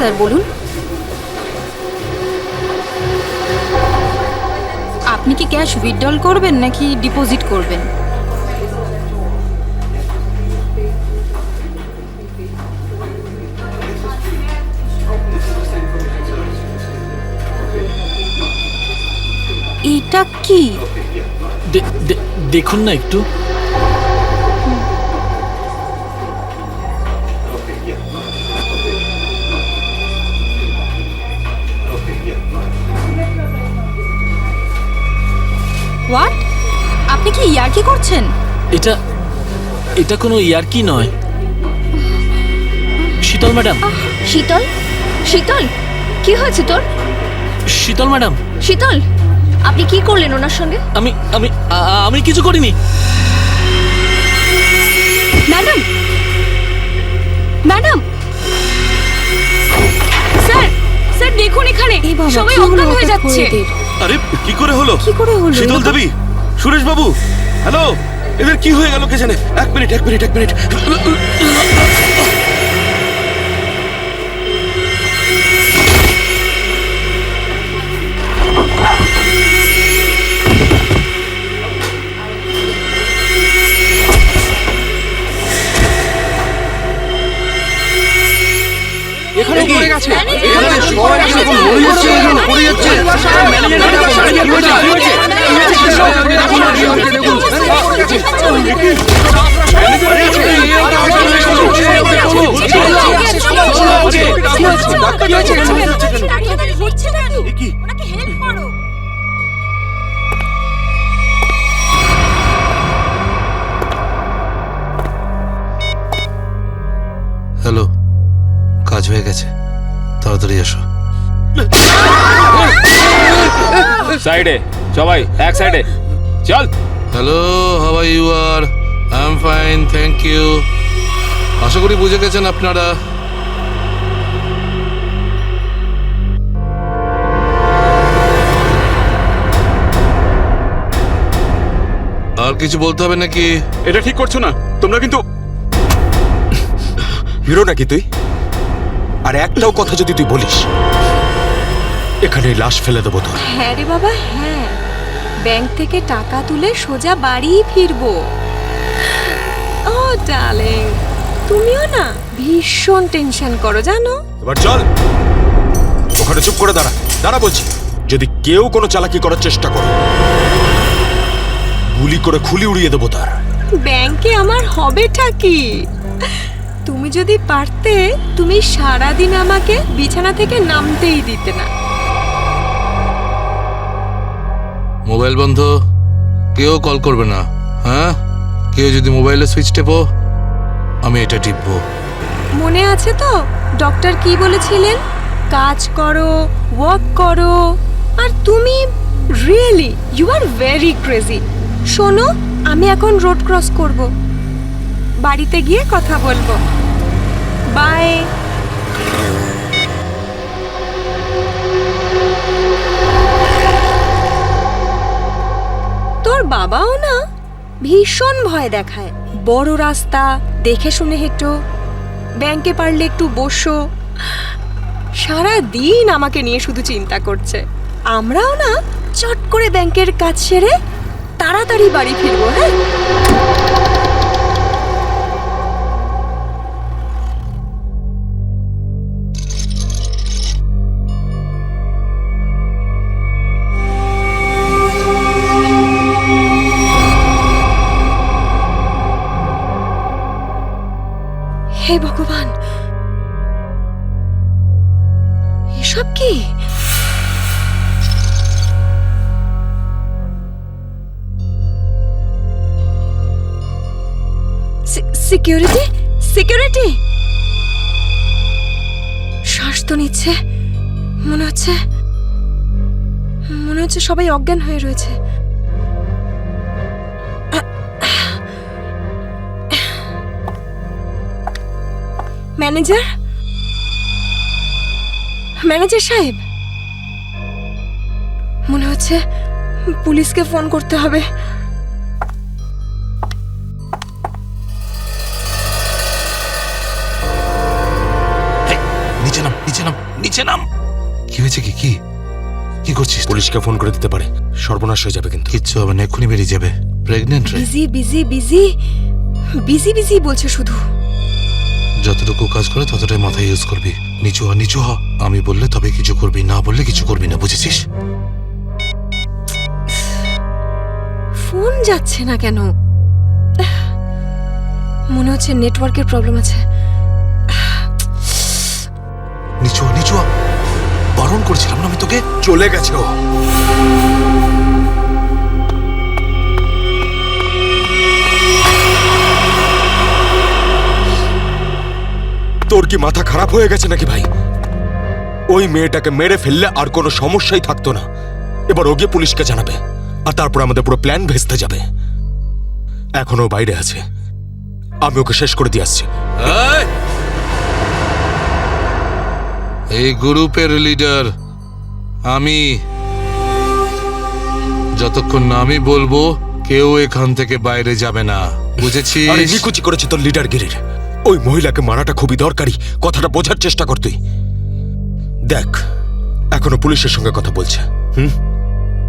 Sir বলুন। আপনি কি ক্যাশ উইথড্রল করবেন নাকি ডিপোজিট করবেন? এটা কি? দেখুন না একটু। হোয়াট? আপনি কি ইয়ার্কি করছেন? এটা এটা কোনো ইয়ার্কি নয়। শীতল ম্যাডাম। শীতল, শীতল, কি হয়েছে তোর? শীতল ম্যাডাম। শীতল, আপনি কি করলেন ওনার সঙ্গে? আমি আমি আমি কিছু করিনি। ম্যাডাম, ম্যাডাম, স্যার, স্যার দেখুন এখানে সবাই অজ্ঞান হয়ে যাচ্ছে। আরে কি করে হলো? কি করে হলো? শীতল দেবী, সুরেশ বাবু, হ্যালো, এদের কি হয়ে গেল কে জানে? এক মিনিট। এখানে পড়ে গেছে। এখানে সবাই এরকম মরে যাচ্ছে, পড়ে যাচ্ছে। হ্যালো, কাজ হয়ে গেছে, তাড়াতাড়ি এসো। সাইডে সবাই, এক সাইডে চল। Hello, how are you? R I am fine, thank you. আশা করি বুঝে গেছেন আপনারা। আর কিছু বলতে হবে নাকি? এটা ঠিক করছো না তোমরা কিন্তু। হিরো নাকি তুই? আর একটাও কথা যদি তুই বলিস, এখানে লাশ ফেলে দেবো তোর। হ্যাঁ রে বাবা, হ্যাঁ, ব্যাংক থেকে টাকা তুলে সোজা বাড়ি ফিরবো। ও ডার্লিং, তুমিও না ভীষণ টেনশন করো জানো। এবার চল, ওখানে চুপ করে দাঁড়া, দাঁড়া বলছি। যদি কেউ কোনো চালাকি করার চেষ্টা করে, গুলি করে খুলি উড়িয়ে দেবো তার। ব্যাংকে আমার হবেটা কি? তুমি যদি পারতে, তুমি সারাদিন আমাকে বিছানা থেকে নামতেই দিতে না। মোবাইল বন্ধ, কেউ কল করবে না। হ্যাঁ, কেউ যদি মোবাইলে সুইচ টেপো, আমি এটা টিপবো। মনে আছে তো ডক্টর কি বলেছিলেন? কাজ করো, ওয়ার্ক করো। আর তুমি really you are very crazy. শোনো, আমি এখন রোড ক্রস করব, বাড়িতে গিয়ে কথা বলবো। বাই। তোর বাবাও না ভীষণ ভয় দেখায়। বড় রাস্তা দেখে শুনে হেঁটো, ব্যাংকে পারলে একটু বসো। সারা দিন আমাকে নিয়ে শুধু চিন্তা করছে। আমরাও না চট করে ব্যাংকের কাজ সেরে তাড়াতাড়ি বাড়ি ফিরবো। হ্যাঁ, হে ভগবান, এসব কি? Security, security. শ্বাস তো নিচ্ছে, মনে হচ্ছে সবাই অজ্ঞান হয়ে রয়েছে। ম্যানেজার, ম্যানেজার সাহেব, মনে হচ্ছে পুলিশকে ফোন করতে হবে। নিচে নাম, নিচে নাম। নাম। কি হয়েছে? কি কি কি করছিস? পুলিশকে ফোন করে দিতে পারে, সর্বনাশ হয়ে যাবে কিন্তু। কিচ্ছু হবে না, এক্ষুনি বেরিয়ে যাবে। প্রেগনেন্ট রে। Busy busy busy busy busy বলছে শুধু। যতটুকু কাজ করে ততটাই মাথায় ইউজ করবি। নিচু হ, নিচু হ। আমি বললে তবে কিছু করবি, না বললে কিছু করবি না, বুঝেছিস? ফোন যাচ্ছে না কেন? মনে হচ্ছে নেটওয়ার্কের প্রবলেম আছে। নিচু হ, নিচু হ। বারণ করছিলাম না আমি তোকে? চলে গেছে ও। তোর কি মাথা খারাপ হয়ে গেছে নাকি ভাই? ওই মেয়েটাকে মেরে ফেললে আর কোনো সমস্যাই থাকতো না। এবার ও গিয়ে পুলিশকে জানাবে, আর তারপর আমাদের পুরো প্ল্যান ভেস্তে যাবে। এখনো বাইরে আছে, আমি ওকে শেষ করে দিয়ে আসছি। এই! এই গ্রুপের লিডার আমি। যতক্ষণ না আমি বলবো কেউ এখান থেকে বাইরে যাবে না, বুঝেছিস? আরে নিকুচি করেছে তোর লিডারগিরির। ওই মহিলাকে মারাটা খুবই দরকারি, কথাটা বোঝার চেষ্টা কর তুই। দেখ, এখনো পুলিশের সঙ্গে কথা বলছে।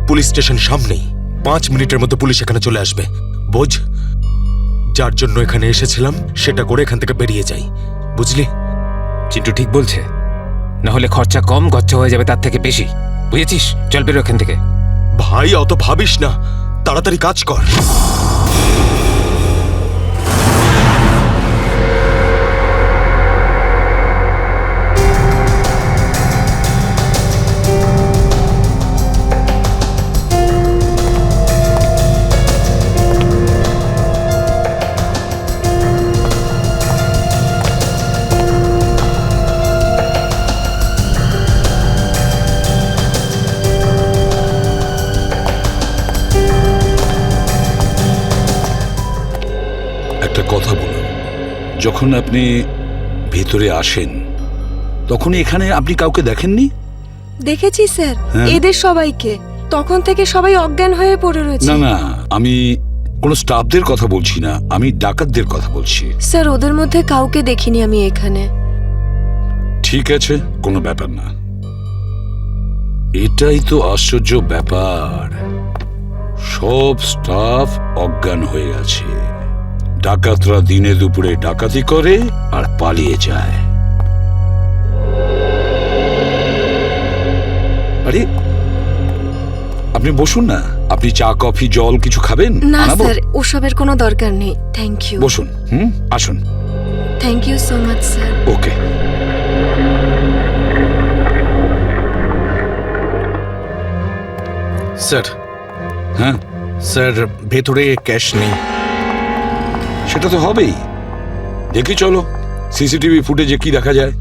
পুলিশ স্টেশন সামনেই, 5 মিনিটের মধ্যে পুলিশ এখানে চলে আসবে। বোঝ, যার জন্য এখানে এসেছিলাম সেটা করে এখান থেকে বেরিয়ে যাই, বুঝলি? চিন্টু ঠিক বলছে, না হলে খরচা কম, গচ্ছা হয়ে যাবে তার থেকে বেশি, বুঝেছিস? চল বেরো এখান থেকে। ভাই অত ভাবিস না, তাড়াতাড়ি কাজ কর। একটা কথা বলুন, যখন আপনি ভেতরে আসেন তখন এখানে আপনি কাউকে দেখেননি? দেখেছি স্যার, হ্যাঁ। এদের সবাইকে। তখন থেকে সবাই অজ্ঞান হয়ে পড়ে রয়েছে। না না, আমি কোনো স্টাফদের কথা বলছি না, আমি ডাকাতদের কথা বলছি। স্যার, ওদের মধ্যে কাউকে দেখিনি আমি এখানে। ঠিক আছে, কোনো ব্যাপার না। এটাই তো আশ্চর্য ব্যাপার, সব স্টাফ অজ্ঞান হয়ে আছে। ডাকাতরা দিনে দুপুরে ডাকাতি করে আর পালিয়ে যায়। আরে আপনি বসুন না, আপনি চা কফি জল কিছু খাবেন? না আনাবো? স্যার, ওসবের কোনো দরকার নেই। Thank you. বসুন, আসুন। Thank you so much sir. Okay. Sir, হ্যাঁ, স্যার ভেতরে ক্যাশ নেই। সেটা তো হবেই। দেখি চলো সিসিটিভি ফুটেজে কি দেখা যায়।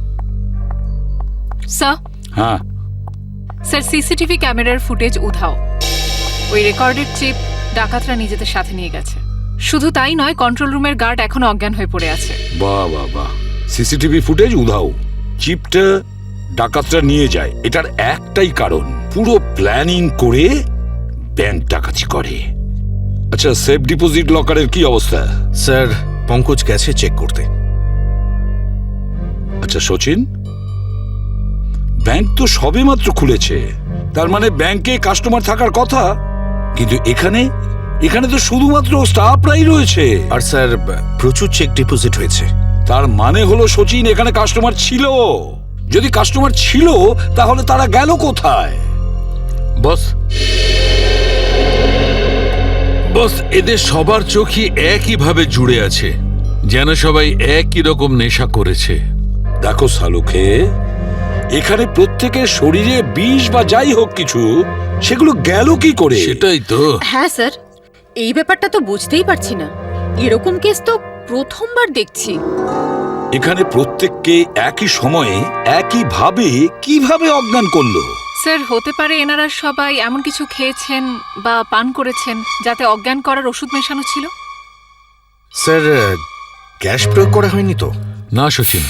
স্যার, হ্যাঁ, স্যার সিসিটিভি ক্যামেরার ফুটেজ উধাও। ওই রেকর্ডেড চিপ ডাকাতরা নিজেদের সাথে নিয়ে গেছে। শুধু তাই নয়, কন্ট্রোল রুমের গার্ড এখনো অজ্ঞান হয়ে পড়ে আছে। বাহ বাহ বাহ, সিসিটিভি ফুটেজ উধাও, চিপটা ডাকাতরা নিয়ে যায়। এটার একটাই কারণ, পুরো প্ল্যানিং করে ব্যাংক ডাকাতি করে। আচ্ছা, সেফ ডিপোজিট লকারের কি অবস্থা? স্যার, পঙ্কজ গেছে চেক করতে। আচ্ছা সচিন, ব্যাংক তো সবেমাত্র খুলেছে, তার মানে ব্যাংকে কাস্টমার থাকার কথা, কিন্তু এখানে এখানে তো শুধুমাত্র স্টাফরাই রয়েছে। আর স্যার, প্রচুর চেক ডিপোজিট হয়েছে। তার মানে হলো সচিন, এখানে কাস্টমার ছিল। যদি কাস্টমার ছিল তাহলে তারা গেল কোথায়? বস, বস, এদের সবার চোখই একইভাবে জুড়ে আছে, যেন সবাই একই রকম নেশা করেছে। দেখো সালুকে, এখানে প্রত্যেকের শরীরে বিষ বা যাই হোক কিছু, সেগুলো গেল কি করে? সেটাই তো। হ্যাঁ স্যার, এই ব্যাপারটা তো বুঝতেই পারছি না। এরকম কেস তো প্রথমবার দেখছি। এখানে প্রত্যেককে একই সময়ে একইভাবে কিভাবে অজ্ঞান করলো? স্যার, হতে পারে এনারা সবাই এমন কিছু খেয়েছেন বা পান করেছেন যাতে অজ্ঞান করার ওষুধ মেশানো ছিল। স্যার, গ্যাস প্রয়োগ করা হয়নি তো? না সচিন,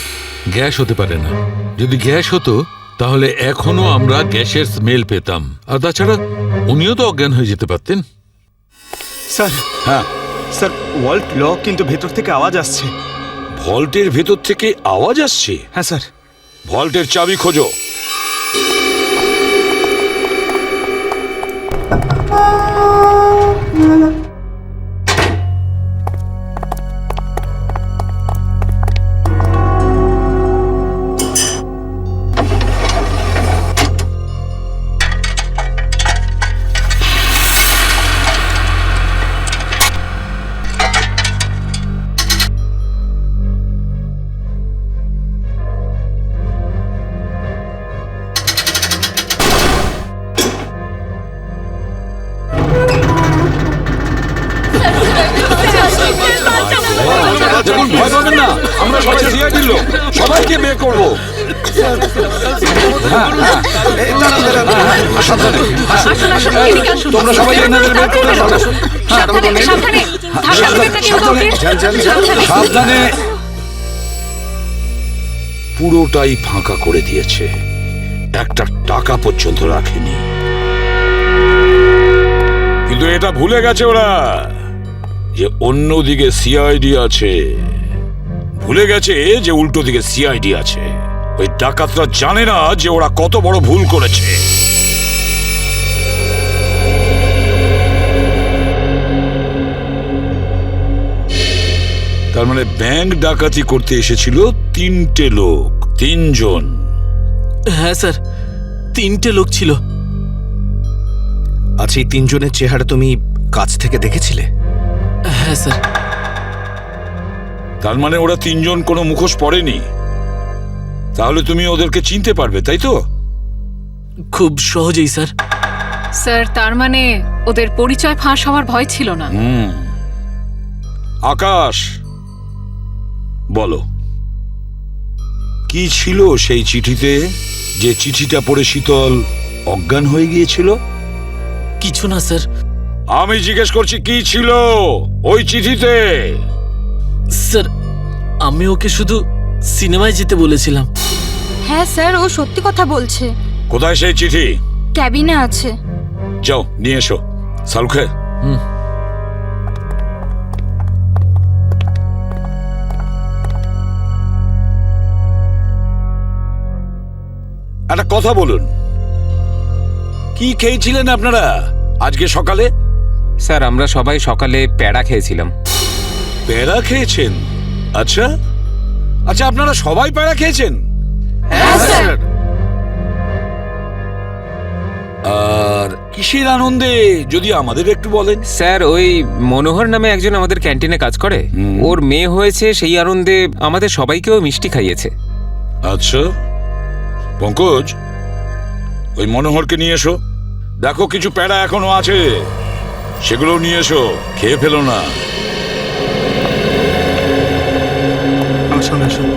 গ্যাস হতে পারে না। যদি গ্যাস হতো তাহলে এখনো আমরা গ্যাসের স্মেল পেতাম। আর তাছাড়া উনিও তো অজ্ঞান হয়ে যেতে পারতেন। স্যার, হ্যাঁ, স্যার ওয়াল্ট লক, কিন্তু ভেতর থেকে আওয়াজ আসছে। ভল্টের ভেতর থেকে আওয়াজ আসছে? হ্যাঁ স্যার। ভল্টের চাবি খোঁজো। দেখুন, ভয় পাবেন না, আমরা সবাই সিআইডির লোক, সবাইকে বের করবো। তোমরা সবাই এনাদের বের করে দাও। সাবধানে। পুরোটাই ফাঁকা করে দিয়েছে, একটা টাকা পর্যন্ত রাখেনি। কিন্তু এটা ভুলে গেছে ওরা যে অন্যদিকে সিআইডি আছে। ভুলে গেছে যে উল্টো দিকে সিআইডি আছে। ওই ডাকাতরা জানে না যে ওরা কত বড় ভুল করেছে। তার মানে ব্যাংক ডাকাতি করতে এসেছিল 3টে লোক, 3 জন। হ্যাঁ স্যার, 3টে লোক ছিল। আচ্ছা, এই 3 জনের চেহারা তুমি কাছ থেকে দেখেছিলে? হ্যাঁ স্যার। তার মানে ওরা 3 জন কোনো মুখোশ পরেনি। তাহলে তুমি ওদেরকে চিনতে পারবে, তাই তো? খুব সহজেই স্যার। স্যার, তার মানে ওদের পরিচয় ফাঁস হওয়ার ভয় ছিল না। আকাশ, বলো কি ছিল সেই চিঠিতে, যে চিঠিটা পড়ে শীতল অজ্ঞান হয়ে গিয়েছিল? কিছু না স্যার। আমি জিজ্ঞেস করছি কি ছিল ওই চিঠিতে? স্যার, আমি ওকে শুধু সিনেমায় যেতে বলেছিলাম। হ্যাঁ স্যার, ও সত্যি কথা বলছে। কোথায় সেই চিঠি? ক্যাবিনে আছে। যাও নিয়ে এসো। সালুখে, একটা কথা বলুন, কি খেয়েছিলেন আপনারা আজকে সকালে? স্যার, আমরা সবাই সকালে প্যাড়া খেয়েছিলাম। প্যাড়া খেয়েছেন? আচ্ছা আচ্ছা, আপনারা সবাই প্যাড়া খেয়েছেন? হ্যাঁ স্যার। আর কিসের আনন্দে যদি আমাদের একটু বলেন? স্যার, ওই মনোহর নামে একজন আমাদের ক্যান্টিনে কাজ করে, ওর মেয়ে হয়েছে, সেই আনন্দে আমাদের সবাইকেও মিষ্টি খাইয়েছে। আচ্ছা পঙ্কজ, ওই মনোহরকে নিয়ে এসো। দেখো কিছু প্যাড়া এখনো আছে, সেগুলো নিয়ে এসো, খেয়ে ফেলো না। আসুন আসুন।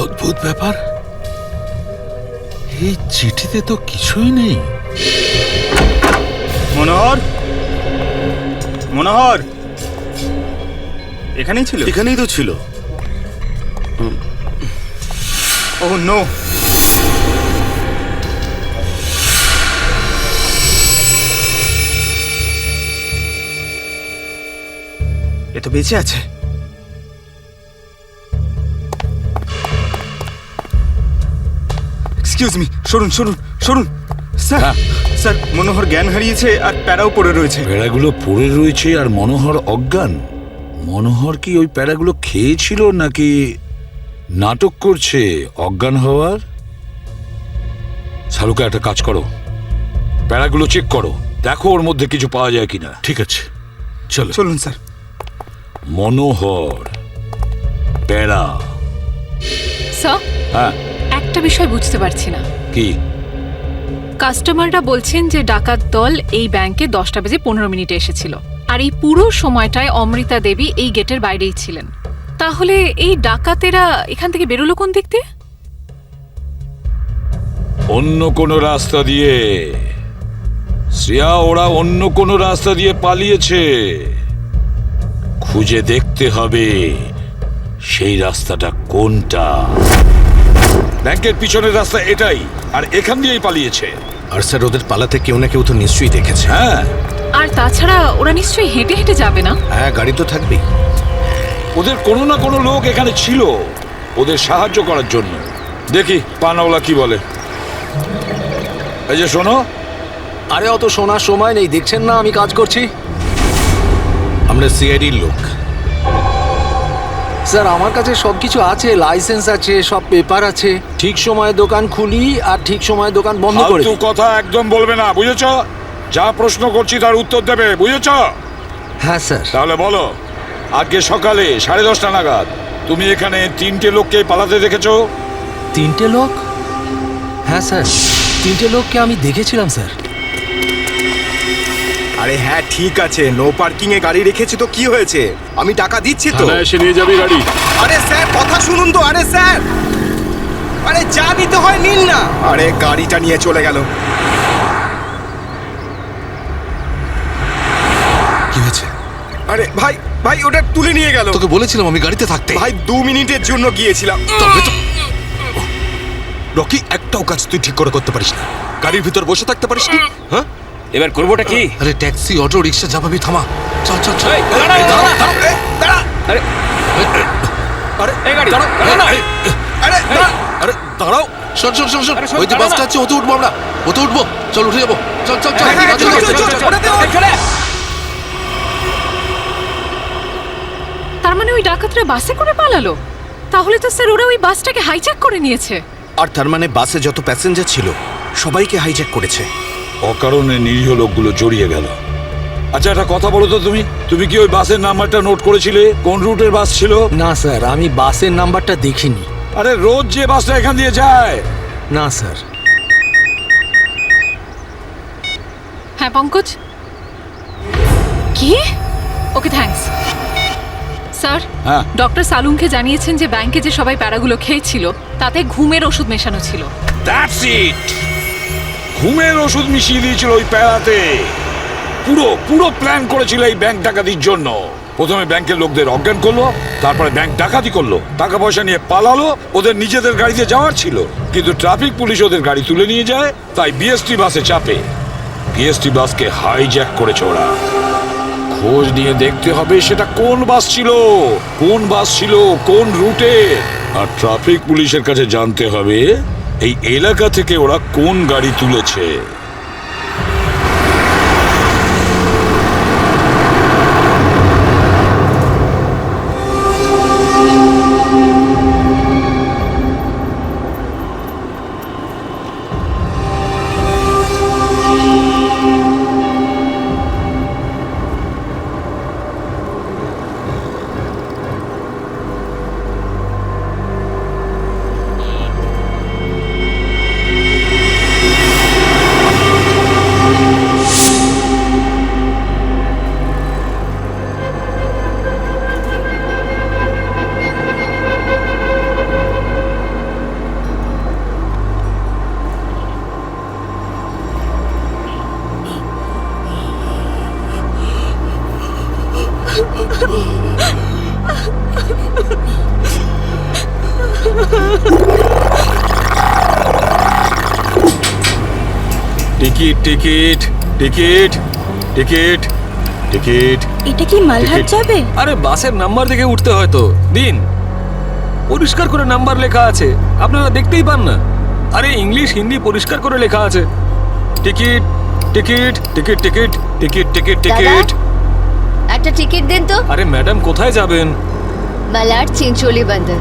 অদ্ভুত ব্যাপার, এই চিঠিতে তো কিছুই নেই। মনোহর, মনোহর এখানেই ছিল? এখানেই তো ছিল। Oh no. এ তো বেঁচে আছে। এক্সকিউজ মি, সরুন সরুন সরুন। স্যার স্যার, মনোহর জ্ঞান হারিয়েছে আর প্যারাও পড়ে রয়েছে। প্যাড়াগুলো পড়ে রয়েছে আর মনোহর অজ্ঞান। মনোহর কি ওই প্যাড়াগুলো খেয়েছিল নাকি নাটক করছে অজ্ঞান হওয়ার? শালুকা, একটা কাজ করো, প্যাড়াগুলো চেক করো, দেখো ওর মধ্যে কিছু পাওয়া যায় কিনা। ঠিক আছে, চলো। চলুন স্যার। মনোহর, প্যাড়া। স্যার, হ্যাঁ, একটা বিষয় বুঝতে পারছি না। কি? কাস্টমাররা বলছেন যে ডাকাত দল এই ব্যাংকে 10:15 এসেছিল, আর এই পুরো সময়টায় অমৃতা দেবী এই গেটের বাইরেই ছিলেন। তাহলে এই ডাকাতেরা এখান থেকে বেরোলো কোন দিক দিয়ে? অন্য কোনো রাস্তা দিয়ে, শ্রেয়া ওরা অন্য কোনো রাস্তা দিয়ে পালিয়েছে। খুঁজে দেখতে হবে সেই রাস্তাটা কোনটা। ব্যাংকের পিছনের রাস্তা এটাই, আর এখান দিয়েই পালিয়েছে। আর স্যার ওদের পালাতে কেউ না কেউ তো নিশ্চয়ই দেখেছে। হ্যাঁ, আর তাছাড়া ওরা নিশ্চয়ই হেঁটে হেঁটে যাবে না। হ্যাঁ, গাড়ি তো থাকবেই। ওদের কোনো না কোনো লোক এখানে ছিল ওদের সাহায্য করার জন্য। দেখি পানাওয়ালা কি বলে। এই যে শোনো, আরে অত শোনার সময় নেই, দেখছেন না আমি কাজ করছি। আমরা সিআইডির লোক স্যার। আমার কাছে সবকিছু আছে, লাইসেন্স আছে, সব পেপার আছে। ঠিক সময়ে দোকান খুলি আর ঠিক সময়ে দোকান বন্ধ করে ফালতু দিই। কথা একদম বলবে না, বুঝেছো? যা প্রশ্ন করছি তার উত্তর দেবে, বুঝেছো? হ্যাঁ স্যার। তাহলে বলো, আজকে সকালে 10:30 নাগাদ তুমি এখানে 3টে লোককে পালাতে দেখেছো? 3টে লোক? হ্যাঁ স্যার, 3টে লোককে আমি দেখেছিলাম স্যার। আরে হ্যাঁ ঠিক আছে, নো পার্কিং এ গাড়ি রেখেছি তো কি হয়েছে? আমি টাকা দিচ্ছি তো। এসে নিয়ে যাবি গাড়ি। আরে স্যার কথা শুনুন তো। আরে স্যার, আরে যা নিতে হয় নিন না। আরে গাড়িটা নিয়ে চলে গেল। কি হয়েছে? আরে ভাই ভাই ওটা তুলে নিয়ে গেল। তোকে বলেছিলাম আমি গাড়িতে থাকতে। ভাই 2 মিনিটের জন্য গিয়েছিলাম। তবে তো রকি, একটাও কাজ তুই ঠিক করে করতে পারিস না। গাড়ির ভিতর বসে থাকতে পারিস না? হ্যাঁ, এবার করবোটা কি? আরে ট্যাক্সি, অটো, রিক্সা যা পাবি থামা। চল চল চল। আরে আরে এই গাড়ি দাঁড়াও, দাঁড়াও না। আরে আরে দাঁড়াও। শোন শোন শোন শোন, আরে শোন, ওই যে দাঁড়া বাসটা না। আছে ওতে উঠবো আমরা। ওতে উঠবো, চল উঠে যাবো। চল চল চল হ্যাঁ, চল, চল, চল, চল, চল। তার মানে ওই ডাকাতরা বাসে করে পালালো? তাহলে তো স্যার ওরা ওই বাসটাকে হাইজ্যাক করে নিয়েছে। আর তার মানে বাসে যত প্যাসেঞ্জার ছিল সবাইকে হাইজ্যাক করেছে। অকারণে নিরীহ লোকগুলো জড়িয়ে গেল। আচ্ছা একটা কথা বলো তো, তুমি কি ওই বাসের নাম্বারটা নোট করেছিলে? কোন রুটের বাস ছিল? না স্যার, আমি বাসের নাম্বারটা দেখিনি। আরে রোজ যে বাসটা এখান দিয়ে যায়। না স্যার। হ্যাঁ পঙ্কজ, কি? Okay thanks sir. হ্যাঁ। ডক্টর সালুনকে জানিয়েছেন যে ব্যাংকে যে সবাই প্যারাগুলো খেয়েছিল তাতে ঘুমের ওষুধ মেশানো ছিল। That's it. ঘুমের ওষুধ মিশিয়ে দিয়েছিল ওই প্যারাতে। পুরো পুরো প্ল্যান করেছিল এই ব্যাংক ডাকাতির জন্য। প্রথমে ব্যাংকের লোকদের অজ্ঞান করলো, তারপরে ব্যাংক ডাকাতি করলো, টাকা পয়সা নিয়ে পালালো। ওদের নিজেদের গাড়িতে যাওয়ার ছিল, কিন্তু ট্রাফিক পুলিশ ওদের গাড়ি তুলে নিয়ে যায়, তাই বিএসটি বাসে চাপে। বিএসটি বাসকে হাইজ্যাক করেছে ওরা। খোঁজ নিয়ে দেখতে হবে সেটা কোন বাস ছিল, কোন বাস ছিল কোন রুটে। আর ট্রাফিক পুলিশের কাছে জানতে হবে এই এলাকা থেকে ওরা কোন গাড়ি তুলেছে। Ticket ticket ticket ticket ticket. এটা কি মালহাট যাবে? আরে বাসের নাম্বার দেখে উঠতে হয় তো। দিন, পরিষ্কার করে নাম্বার লেখা আছে, আপনারা দেখতেই পান না? আরে ইংলিশ হিন্দি পরিষ্কার করে লেখা আছে। Ticket ticket ticket ticket ticket ticket ticket. একটা টিকিট দিন তো। আরে ম্যাডাম কোথায় যাবেন? মালাড চিনচোলি বন্দর।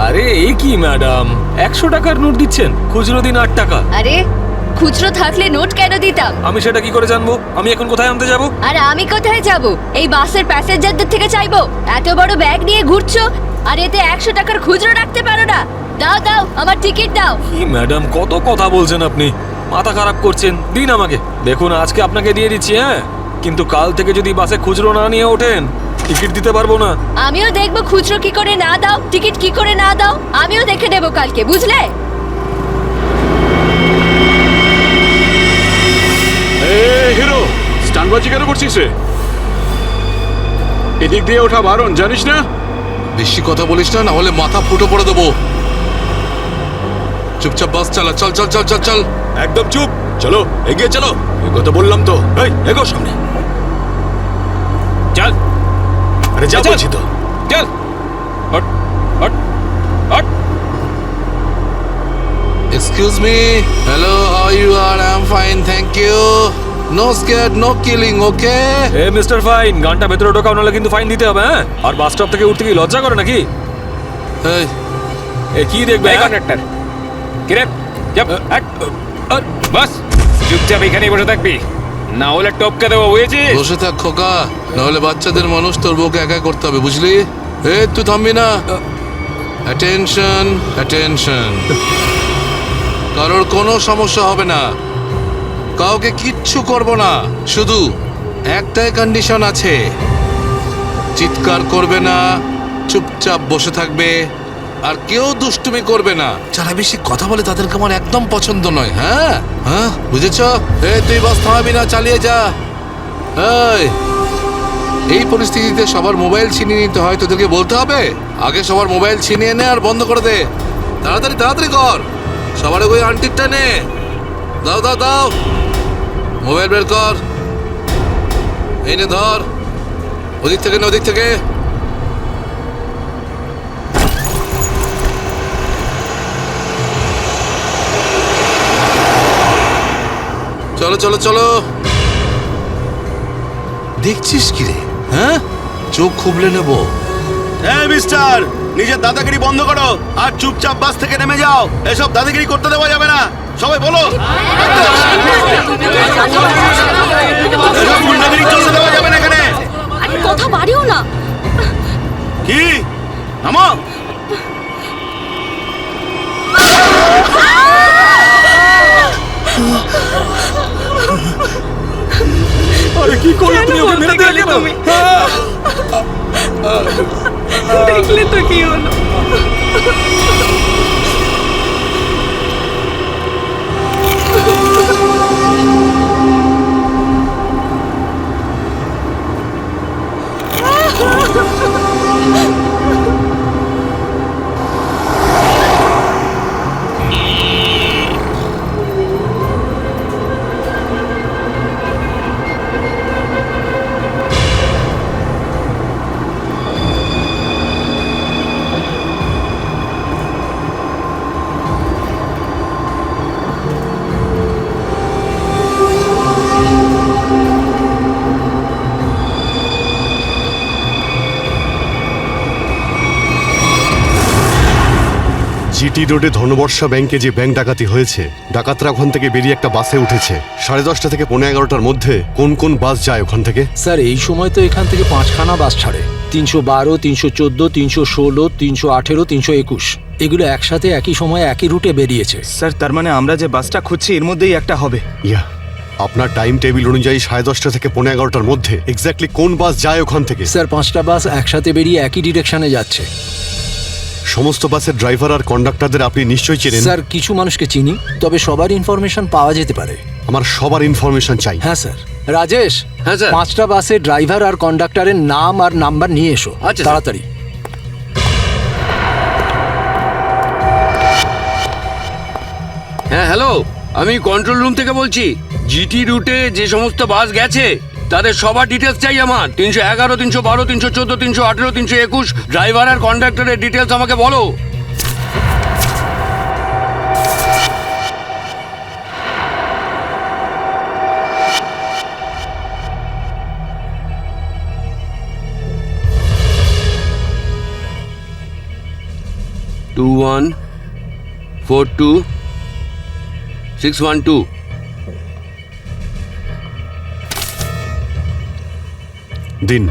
আরে এই কি ম্যাডাম, 100 টাকার নোট দিচ্ছেন, খুচরো দিন 8 টাকা। আরে খুচরো থাকলে নোট কেন দিতাম? আমি সেটা কি করে জানবো? আমি এখন কোথায় আনতে যাব? আর আমি কোথায় যাব? এই বাসের প্যাসেঞ্জারদের থেকে চাইবো? এত বড় ব্যাগ নিয়ে ঘুরছো আর এতে 100 টাকার খুচরো রাখতে পারো না? দাও দাও, আমার টিকিট দাও। কি ম্যাডাম, কত কথা বলছেন আপনি, মাথা খারাপ করছেন। দিন আমাকে। দেখুন আজকে আপনাকে দিয়ে দিচ্ছি, হ্যাঁ, কিন্তু কাল থেকে যদি বাসে খুচরো না নিয়ে ওঠেন টিকিট দিতে পারবো না। আমিও দেখবো খুচরো কি করে না দাও, টিকিট কি করে না দাও, আমিও দেখে নেবো কালকে, বুঝলে? Hey, গানবাজি কেন করছিস রে? এদিক দিয়ে ওঠা বারণ, জানিস না? বেশি কথা বলিস না, না হলে মাথা ফুটো করে দেবো। চুপচাপ বাস চালা, চল চল চল চল চল। একদম চুপ, চলো এগিয়ে চলো। এই কথা বললাম তো, এই এগো সামনে। চল আরে যা বলছি তো। চল hot hot hot. Excuse me, hello, how you R? I am fine, thank you. No scare, no killing, okay? এ মিস্টার ফাইন, গানটা ভেতরে ঢোকাও, নাহলে কিন্তু ফাইন দিতে হবে। হ্যাঁ, আর বাস স্টপ থেকে উঠতে কি লজ্জা করে নাকি? এই এ কি দেখবে? কন্ডাক্টর কিরে চুপ হট বাস, চুপচাপ এখানেই বসে থাকবি, না হলে টপকে দেবো, বুঝেছিস? বসে থাক খোকা, নাহলে বাচ্চাদের মানুষ তোর বউকে একা করতে হবে, বুঝলি? এই তুই থামবি না। অ্যাটেনশন অ্যাটেনশন, কারোর কোনো সমস্যা হবে না, কাউকে কিচ্ছু করব না, শুধু একটাই কন্ডিশন আছে, চিৎকার করবে না, চুপচাপ বসে থাকবে, আর কেউ দুষ্টুমি করবে না। যারা বেশি কথা বলে তাদেরকে আমার একদম পছন্দ নয়। হ্যাঁ হ্যাঁ, বুঝেছ? তুই বাস থামাবি না, চালিয়ে যা। এই পরিস্থিতিতে সবার মোবাইল ছিনিয়ে নিতে হয়, তোদেরকে বলতে হবে? আগে সবার মোবাইল ছিনিয়ে নে আর বন্ধ করে দে, তাড়াতাড়ি তাড়াতাড়ি কর। সবার ওই আন্টিরটা নে, দাও দাও দাও, মোবাইল বের কর, এই নে ধর, ওদিক থেকে না ওদিক থেকে। চলো চলো চলো। দেখছিস কি রে? হ্যাঁ, চোখ খুবলে নেব। এই মিস্টার, নিজের দাদাগিরি বন্ধ করো আর চুপচাপ বাস থেকে নেমে যাও। এসব দাদাগিরি করতে দেওয়া যাবে না, সবাই বলো। এসব গুন্ডাগিরি চলতে দেওয়া যাবে না এখানে। আরে কথা বাড়িও না। কি নামো। আরে কি করলে তুমি? ওকে মেরে দিলে কেন? দেখলে তো কি হলো। জিটি রোডে ধনবর্ষা ব্যাংকে যে ব্যাংক ডাকাতি হয়েছে, ডাকাতরা ওখান থেকে বেরিয়ে একটা বাসে উঠেছে। 10:30 থেকে 11:15টার মধ্যে কোন কোন বাস যায় ওখান থেকে? স্যার এই সময় তো এখান থেকে 5খানা বাস ছাড়ে, 312, 314, 316, 318, 321। এগুলো একসাথে একই সময়ে একই রুটে বেরিয়েছে। স্যার তার মানে আমরা যে বাসটা খুঁজছি এর মধ্যেই একটা হবে। ইয়া, আপনার টাইম টেবিল অনুযায়ী 10:30 থেকে 11:15টার মধ্যে এক্স্যাক্টলি কোন বাস যায় ওখান থেকে? স্যার 5টা বাস একসাথে বেরিয়ে একই ডিরেকশনে যাচ্ছে। সমস্ত বাসের ড্রাইভার আর কন্ডাক্টরদের আপনি নিশ্চয়ই চেনেন? স্যার কিছু মানুষকে চিনি, তবে সবার ইনফরমেশন পাওয়া যেতে পারে। আমার সবার ইনফরমেশন চাই। হ্যাঁ স্যার। রাজেশ, হ্যাঁ স্যার। 5টা বাসের ড্রাইভার আর কন্ডাক্টরের নাম আর নাম্বার নিয়ে এসো তাড়াতাড়ি। হ্যাঁ হ্যালো, আমি কন্ট্রোল রুম থেকে বলছি। জিটি রুটে যে সমস্ত বাস গেছে তাদের সবার ডিটেলস চাই আমার। 311, 312, 314, 318, 321 ড্রাইভার আর কন্ডাক্টরের ডিটেলস আমাকে বলো। টু 1 4 2 6 1 2। দিন,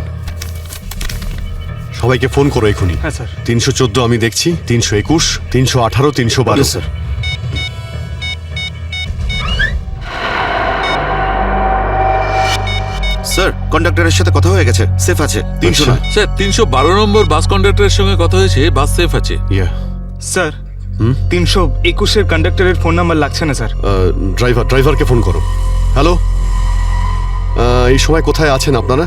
সবাইকে ফোন করো এখনই। হ্যাঁ স্যার। 314 আমি দেখছি, 321, 318, 312। স্যার। স্যার কন্ডাক্টরের সাথে কথা হয়ে গেছে, সেফ আছে। 309 স্যার 312 নম্বর বাস কন্ডাক্টরের সঙ্গে কথা হয়েছে, বাস সেফ আছে। ইয়া, স্যার 321-এর কন্ডাক্টরের ফোন নাম্বার লাগছে না স্যার। ড্রাইভারকে ফোন করো। হ্যালো, এই সময় কোথায় আছেন আপনারা?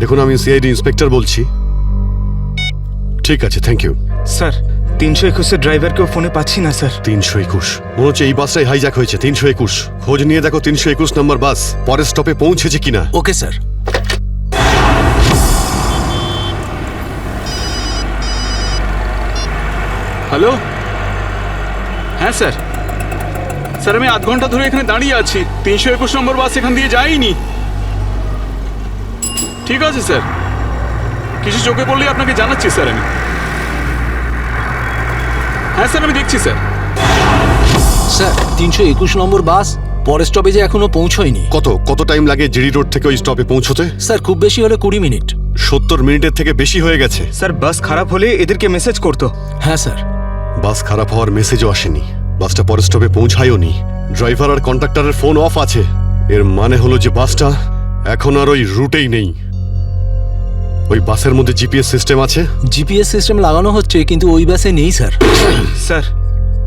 দেখুন, আমি সিআইডি ইন্সপেক্টর বলছি। ঠিক আছে, থ্যাংক ইউ। স্যার 321 ড্রাইভারকেও ফোনে পাচ্ছি না স্যার। 321 মনে হচ্ছে এই বাসটাই হাইজ্যাক হয়েছে। 321 খোঁজ নিয়ে দেখো 321 নম্বর বাস পরের স্টপে পৌঁছেছে কিনা। Okay sir. হ্যালো, হ্যাঁ স্যার। স্যার আমি আধ ঘন্টা ধরে এখানে দাঁড়িয়ে আছি। 321 নম্বর বাস এখান দিয়ে যায়নি। ঠিক আছে স্যার, কিছু চোখে পড়লেই আপনাকে জানাচ্ছি স্যার আমি। হ্যাঁ স্যার, আমি দেখছি স্যার। স্যার 321 নম্বর বাস পরের স্টপেজে এখনো পৌঁছয়নি। কত টাইম লাগে জিডি রোড থেকে ওই স্টপে পৌঁছতে? স্যার খুব বেশি হলে 20 মিনিট। 70 মিনিটের থেকে বেশি হয়ে গেছে। স্যার বাস খারাপ হলে এদেরকে মেসেজ করতো। হ্যাঁ স্যার। বাস খারাপ হওয়ার মেসেজও আসেনি, বাসটা পরের স্টপে পৌঁছায়ও নি। ড্রাইভার আর কন্ডাক্টরের ফোন অফ আছে। এর মানে হলো যে বাসটা এখন আর ওই রুটেই নেই। ওই বাসের মধ্যে জিপিএস সিস্টেম আছে? জিপিএস সিস্টেম লাগানো হচ্ছে, কিন্তু ওই বাসে নেই স্যার। স্যার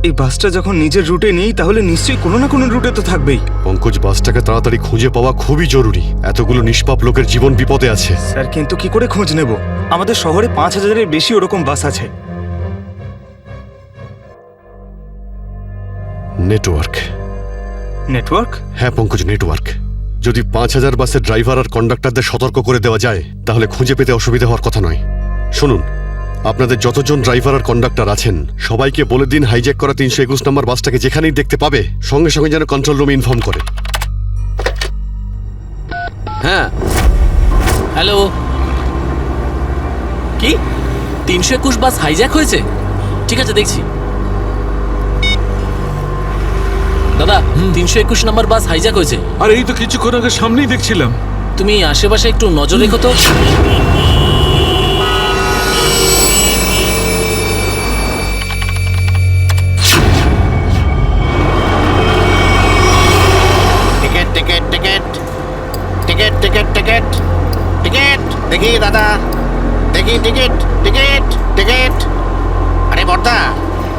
এই বাসটা যখন নিজের রুটে নেই তাহলে নিশ্চয়ই কোনো না কোনো রুটে তো থাকবেই। পঙ্কজ, বাসটাকে তাড়াতাড়ি খুঁজে পাওয়া খুবই জরুরি। এতগুলো নিষ্পাপ লোকের জীবন বিপদে আছে। স্যার কিন্তু কি করে খোঁজ নেব? আমাদের শহরে 5000-এর বেশি ওরকম বাস আছে। নেটওয়ার্ক। নেটওয়ার্ক? হ্যাঁ পঙ্কজ, নেটওয়ার্ক। যদি 5000 বাসের ড্রাইভার আর কন্ডাক্টরদের সতর্ক করে দেওয়া যায় তাহলে খুঁজে পেতে অসুবিধা হওয়ার কথা নয়। শুনুন, আপনাদের যতজন ড্রাইভার আর কন্ডাক্টর আছেন সবাইকে বলে দিন হাইজ্যাক করা 321 নম্বর বাসটাকে যেখানেই দেখতে পাবে সঙ্গে সঙ্গে যেন কন্ট্রোল রুমে ইনফর্ম করে। হ্যাঁ হ্যালো, কি 321 বাস হাইজ্যাক হয়েছে? ঠিক আছে, দেখছি। দাদা 321 নম্বর বাস হাইজ্যাক হয়েছে। আর এই তো কিছুক্ষণ আগে সামনেই দেখছিলাম। তুমি আশেপাশে একটু নজর রেখো তো। Ticket ticket ticket ticket ticket ticket ticket দেখি দাদা, দেখি টিকিট টিকিট টিকিট। আরে বর্দা,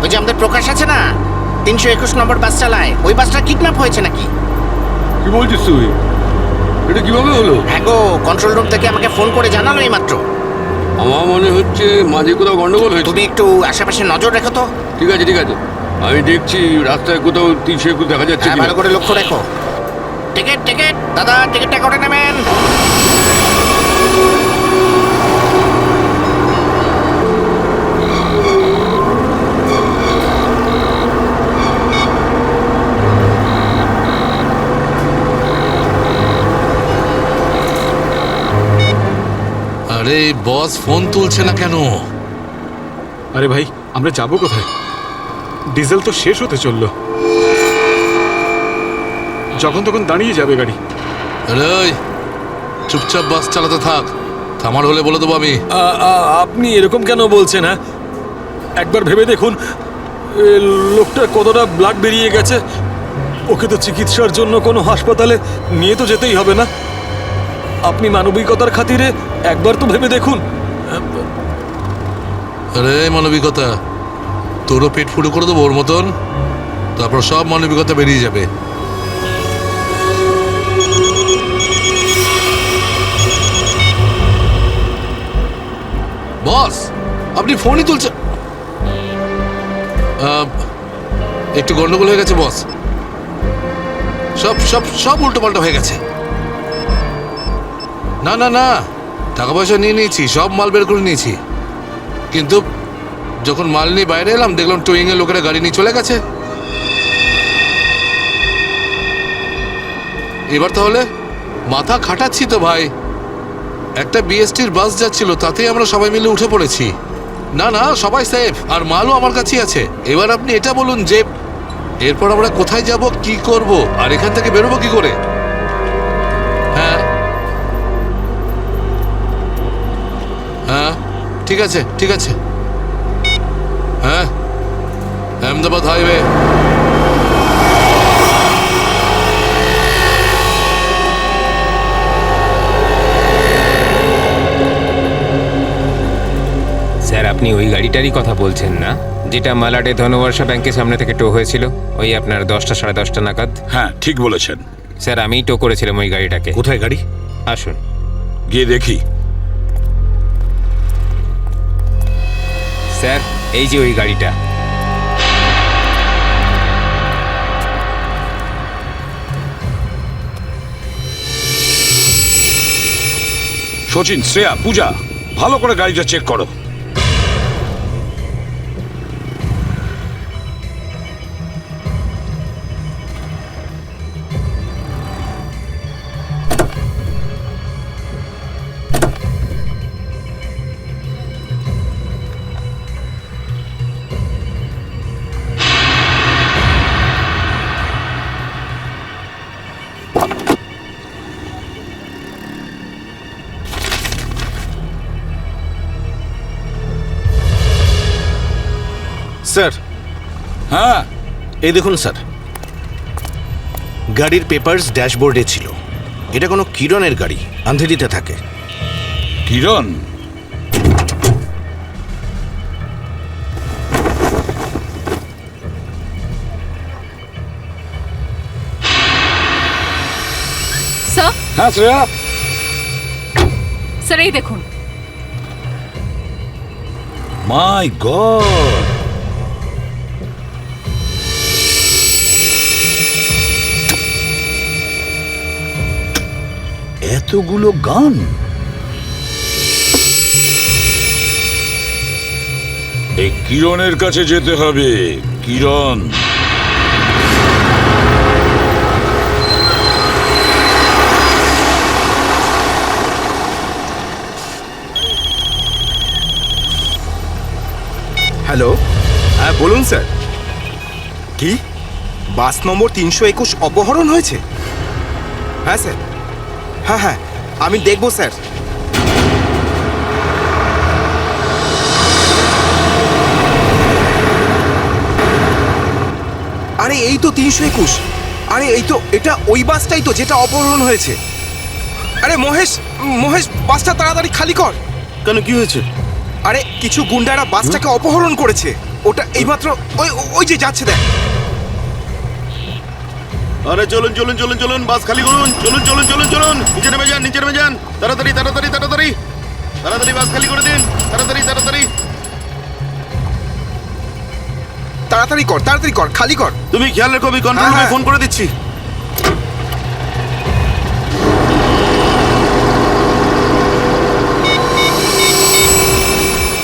ওই যে আমাদের প্রকাশ আছে না, 321 নম্বর বাস চালায়, ওই বাসটা কিডন্যাপ হয়েছে নাকি? কি বলছিস তুই? এটা কিভাবে হলো? হ্যাঁ গো, কন্ট্রোল রুম থেকে আমাকে ফোন করে জানালো এই মাত্র। আমার মনে হচ্ছে মাঝে কোথাও গন্ডগোল হয়েছে। তুমি একটু আশেপাশে নজর রেখো তো। ঠিক আছে ঠিক আছে, আমি দেখছি রাস্তায় কোথাও 321 দেখা যাচ্ছে হ্যাঁ, কিনা। ভালো করে লক্ষ্য রেখো। টিকিট টিকিট দাদা, টিকিটটা করে নেবেন। আরে বস ফোন তুলছে না কেন? আরে ভাই, আমরা যাবো কোথায়? ডিজেল তো শেষ হতে চললো, যখন তখন দাঁড়িয়ে যাবে গাড়ি। আরে চুপচাপ বাস চালাতে থাক, থামার হলে বলে দেবো আমি। আপনি এরকম কেন বলছেন? হ্যাঁ, একবার ভেবে দেখুন লোকটা কতটা ব্লাড বেরিয়ে গেছে। ওকে তো চিকিৎসার জন্য কোনো হাসপাতালে নিয়ে তো যেতেই হবে না? আপনি মানবিকতার খাতিরে একবার তো ভেবে দেখুন। আরে মানবিকতা, তোরও পেট ফুটো করে দেবো ওর মতন, তারপর সব মানবিকতা বেরিয়ে যাবে। বস আপনি ফোনই তুলছেন? একটু গন্ডগোল হয়ে গেছে বস, সব সব সব উল্টো পাল্টা হয়ে গেছে। না না না, টাকা পয়সা নিয়ে নিয়েছি, সব মাল বের করে নিয়েছি, কিন্তু যখন মাল নিয়ে বাইরে এলাম দেখলাম টোয়িং এর লোকেরা গাড়ি নিয়ে চলে গেছে। এবার তাহলে মাথা খাটাচ্ছি তো ভাই। একটা বিএসটির বাস যাচ্ছিল, তাতেই আমরা সবাই মিলে উঠে পড়েছি। না না, সবাই সেফ, আর মালও আমার কাছেই আছে। এবার আপনি এটা বলুন যে এরপর আমরা কোথায় যাব, কি করব, আর এখান থেকে বেরোবো কি করে? হ্যাঁ হ্যাঁ, ঠিক আছে ঠিক আছে। হ্যাঁ, আহমেদাবাদ হাইওয়ে। স্যার আপনি ওই গাড়িটারই কথা বলছেন না, যেটা মালাডে ধনবর্ষা ব্যাংকের সামনে থেকে টো হয়েছিল? ওই আপনার 10টা সাড়ে 10টা নাগাদ। হ্যাঁ ঠিক বলেছেন। স্যার আমিই টো করেছিলাম ওই গাড়িটাকে। কোথায় গাড়ি? আসুন গিয়ে দেখি। স্যার, এই যে ওই গাড়িটা। সচিন, শ্রেয়া, পূজা, ভালো করে গাড়িটা চেক করো। স্যার। হ্যাঁ, এই দেখুন স্যার, গাড়ির পেপারস ড্যাশবোর্ডে ছিল। এটা কোনো কিরণের গাড়ি, আন্ধেরিতে থাকে। কিরণ? স্যার, হ্যাঁ শ্রেয়া। স্যার এই দেখুন। মাই গড, এতগুলো গান! এই কিরণের কাছে যেতে হবে। কিরণ, হ্যালো, হ্যাঁ বলুন স্যার। কি বাস নম্বর 321 অপহরণ হয়েছে? হ্যাঁ স্যার, হ্যাঁ হ্যাঁ আমি দেখব স্যার। আরে এই তো 321। আরে এই তো, এটা ওই বাসটাই তো যেটা অপহরণ হয়েছে। আরে মহেশ, মহেশ বাসটা তাড়াতাড়ি খালি কর। কেন, কি হয়েছে? আরে কিছু গুন্ডারা বাসটাকে অপহরণ করেছে। ওটা এইমাত্র ওই ওই যে যাচ্ছে দেখ। আরে চলুন চলুন চলুন চলুন, বাস খালি করুন। চলুন চলুন চলুন চলুন, নিচে নেমে যান, নিচে নেমে যান। তাড়াতাড়ি তাড়াতাড়ি তাড়াতাড়ি তাড়াতাড়ি বাস খালি করে দিন। তাড়াতাড়ি তাড়াতাড়ি তাড়াতাড়ি কর, তাড়াতাড়ি কর, খালি কর। তুমি খেয়াল রেখো, আমি কন্ট্রোল রুমে ফোন করে দিচ্ছি।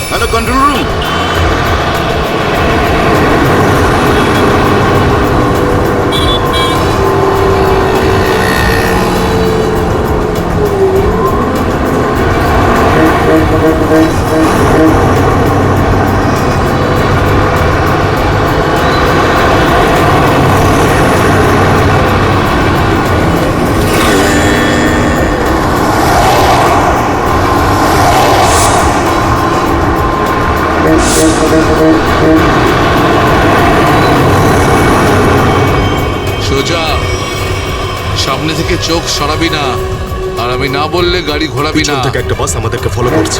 Hello control room. সোজা সামনে থেকে চোখ সরাবি না, আর আমি না বললে গাড়ি ঘোরাবি না। থেকে একটা বাস আমাদেরকে ফলো করছে।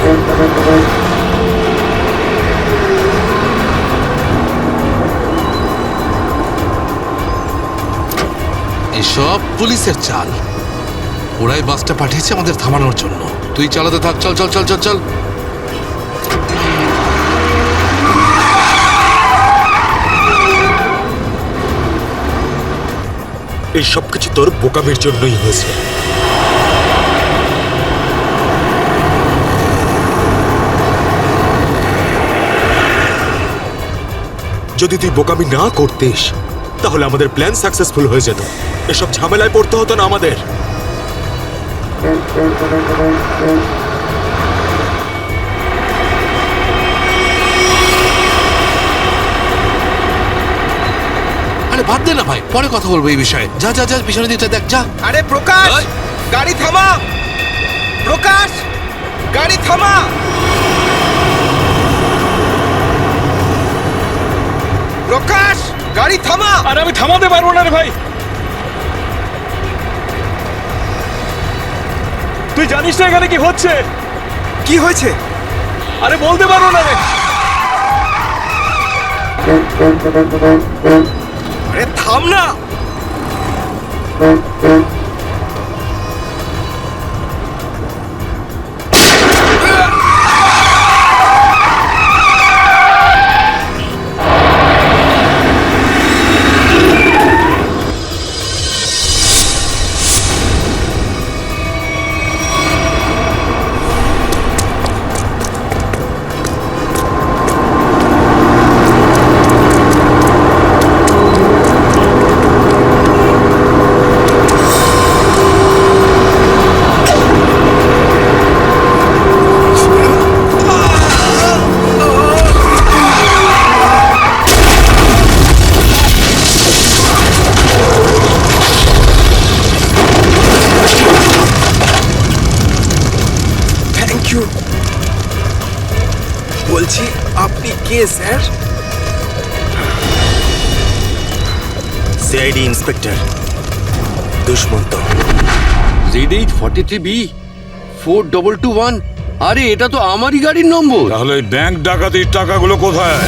এসব পুলিশের চাল। ওরাই বাসটা পাঠিয়েছে আমাদের থামানোর জন্য। তুই চালাতে থাক, চল চল চল চল চল। এই সবকিছু তোর বোকামির জন্যই হয়েছে। যদি তুই বোকামি না করতিস তাহলে আমাদের প্ল্যান সাকসেসফুল হয়ে যেত। এসব ঝামেলায় পড়তে হতো না আমাদের। আরে বাদ দে না ভাই, পরে কথা বলবো এই বিষয়ে। যা যা যা, পিছনে দিকটা দেখ, যা। আরে প্রকাশ, গাড়ি থামা। প্রকাশ, গাড়ি থামা। প্রকাশ, গাড়ি থামা। আরে আমি থামাতে পারবো না রে ভাই। তুই জানিস না এখানে কি হচ্ছে? কি হয়েছে? আরে বলতে পারবো না রে। আরে থাম না। কে sir? CID inspector Dushmanta. Z843B 4221। আরে এটা তো আমারই গাড়ির নম্বর। তাহলে ব্যাংক ডাকাতির টাকাগুলো কোথায়?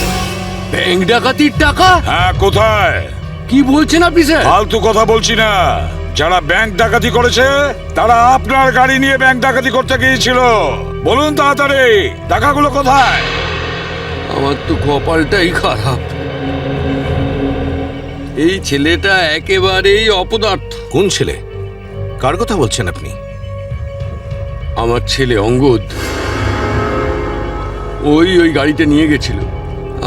ব্যাংক ডাকাতির টাকা? হ্যাঁ, কোথায়? কি বলছেন আপনি স্যার? ফালতু কথা বলছি না। যারা ব্যাংক ডাকাতি করেছে তারা আপনার গাড়ি নিয়ে ব্যাংক ডাকাতি করতে গিয়েছিল। বলুন তাড়াতাড়ি, টাকাগুলো কোথায়? আমার তো কপালটাই খারাপ। এই ছেলেটা একেবারেই অপদার্থ। কোন ছেলে? কার কথা বলছেন আপনি? আমার ছেলে অঙ্গদ। ওই গাড়িটা নিয়ে গেছিল।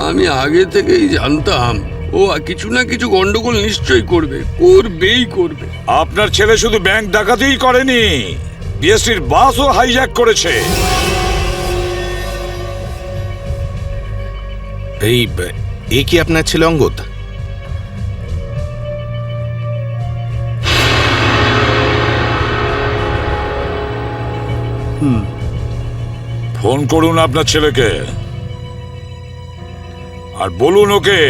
আমি আগে থেকেই জানতাম ও কিছু না কিছু গন্ডগোল নিশ্চয়ই করবেই করবে। আপনার ছেলে শুধু ব্যাংক ডাকাতিই করেনি, বিএসটির বাসও হাইজ্যাক করেছে। এই কি আপনার ছেলে অঙ্গদ? ফোন করুন আপনার ছেলেকে আর বলুন ওকে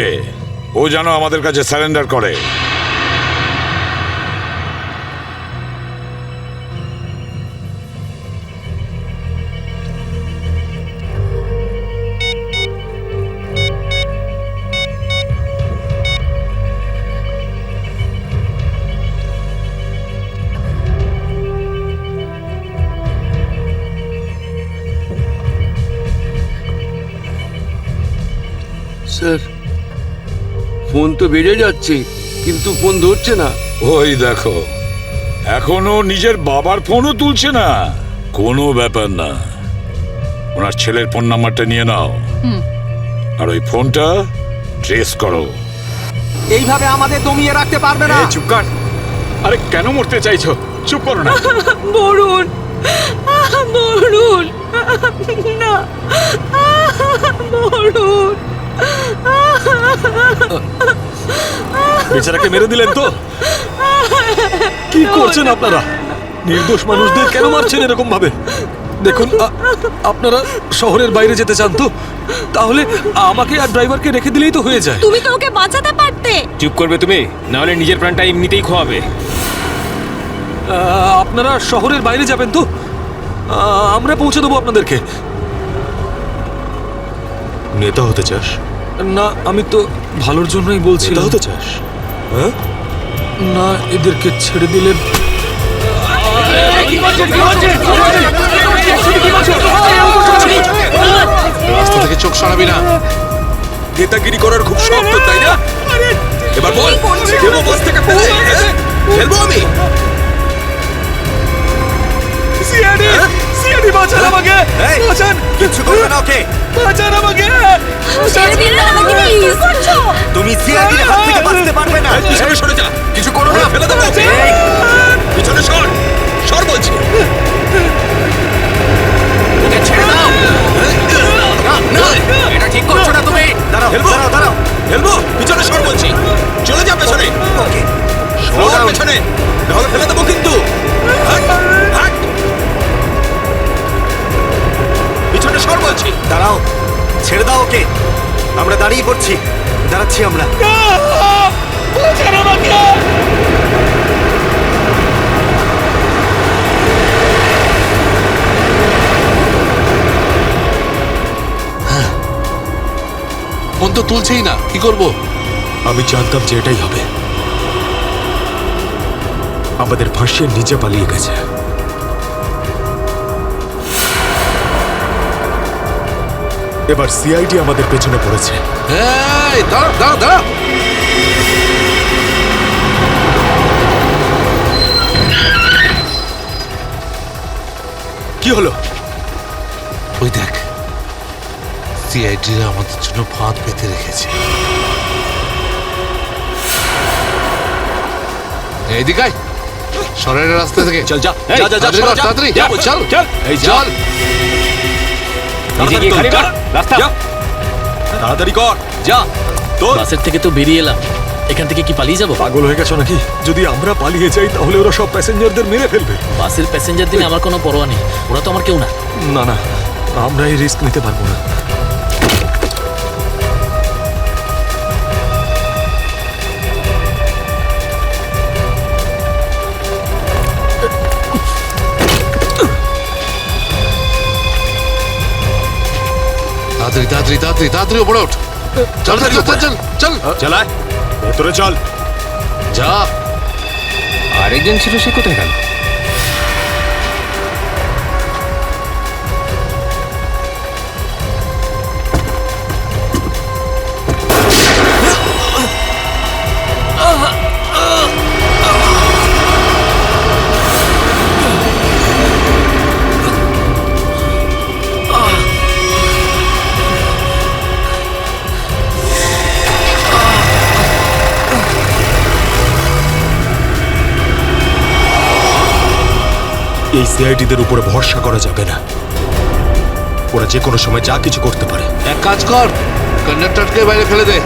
ও যেন আমাদের কাছে সারেন্ডার করে। স্যার, ফোন তো বেড়ে যাচ্ছে কিন্তু ফোন ধরছে না। ওই দেখো, এখনো নিজের বাবার ফোনও তুলছে না। কোনো ব্যাপার না, ওনার ছেলের ফোন নাম্বারটা নিয়ে নাও আর ওই ফোনটা ট্রেস করো। এইভাবে আমাদের দমিয়ে রাখতে পারবে না। চুপ কর। আরে কেন মরতে চাইছো? চুপ করো না। বরুণ, বরুণ, না, বরুণ। বেচারাকে মেরে দিলেন তো? কি করছেন আপনারা? নির্দোষ মানুষদের কেন মারছেন এরকম ভাবে? দেখুন, আপনারা শহরের বাইরে যেতে চান তো তাহলে আমাকে আর ড্রাইভারকে রেখে দিলেই তো হয়ে যায়। তুমি তো ওকে বাঁচাতে পারতে। চুপ করবে তুমি, না হলে নিজের প্রাণটা এমনিতেই খোয়াবে। আপনারা শহরের বাইরে যাবেন তো? আমরা পৌঁছে দেবো আপনাদেরকে। নেতা হতে চাস? না, আমি তো ভালোর জন্যই বলছি। নেতা হতে চাস? হ্যাঁ, না, এদেরকে ছেড়ে দিলে রাস্তা থেকে চোখ সরাবি না। নেতাগিরি করার খুব শখ তো, তাই না? এবার বল, দেবো বাস থেকে ফেলে? ফেলবো আমি? সিআইডি বাঁচান আমাকে, বাঁচান। কিছু করবে না ওকে। বাঁচান আমাকে। ছেড়ে দিন না আমাকে, প্লিজ। তুমি সিআইডির হাত থেকে বাঁচতে পারবে না। পিছনে সরে যা, কিছু করো না, ফেলে দেবো। পিছনে সর, সর বলছি। ওকে ছেড়ে দাও। না, এটা ঠিক করছো না তুমি। দাঁড়াও, দাঁড়াও, দাঁড়াও। ফেলবো, পিছনে সর বলছি। চলে যা পেছনে। ওকে, সর পেছনে, নাহলে ফেলে দেবো কিন্তু। হাট, হাট। পিছনে সর বলছি। দাঁড়াও, ছেড়ে দাও ওকে। আমরা দাঁড়িয়ে পড়ছি, দাঁড়াচ্ছি আমরা। ফোন তো তুলছেই না, কি করব? আমি জানতাম যে এটাই হবে। আমাদের ফাঁসিয়ে নিচে পালিয়ে গেছে। এবার সিআইডি আমাদের পেছনে পড়েছে। এই দাঁড়াও, দাঁড়াও, দাঁড়াও। কি হলো? ওই দেখ, সিআইডিরা আমাদের জন্য ফাঁদ পেতে রেখেছে। এইদিকে আয়, শহরের রাস্তা থেকে। চল যা, এই, যা, যা, যা, তাড়াতাড়ি কর, তাড়াতাড়ি। চল, চল, এই চল। নিজে গিয়ে খালি কর, রাস্তা। তাড়াতাড়ি কর, যা। তোর বাসের থেকে তো বেরিয়ে এলাম, এখান থেকে কি পালিয়ে যাবো? পাগল হয়ে গেছো নাকি? যদি আমরা পালিয়ে যাই তাহলে ওরা সব প্যাসেঞ্জারদের মেরে ফেলবে। বাসের প্যাসেঞ্জার দিনে আমার কোনো পরোয়া নেই, ওরা তো আমার কেউ না। না না, আমরা এই রিস্ক নিতে পারবো না। তাড়াতাড়ি তাড়াতাড়ি তাড়াতাড়ি ওপরে ওঠ চল চল চল চল চল চালায় ভেতরে চল যা আরেকজন ছিল, সে কোথায় গেল? এই সিআইডিদের উপরে ভরসা করা যাবে না, ওরা যে কোনো সময় যা কিছু করতে পারে। এক কাজ কর, কন্ডাক্টরকে বাইরে ফেলে দে।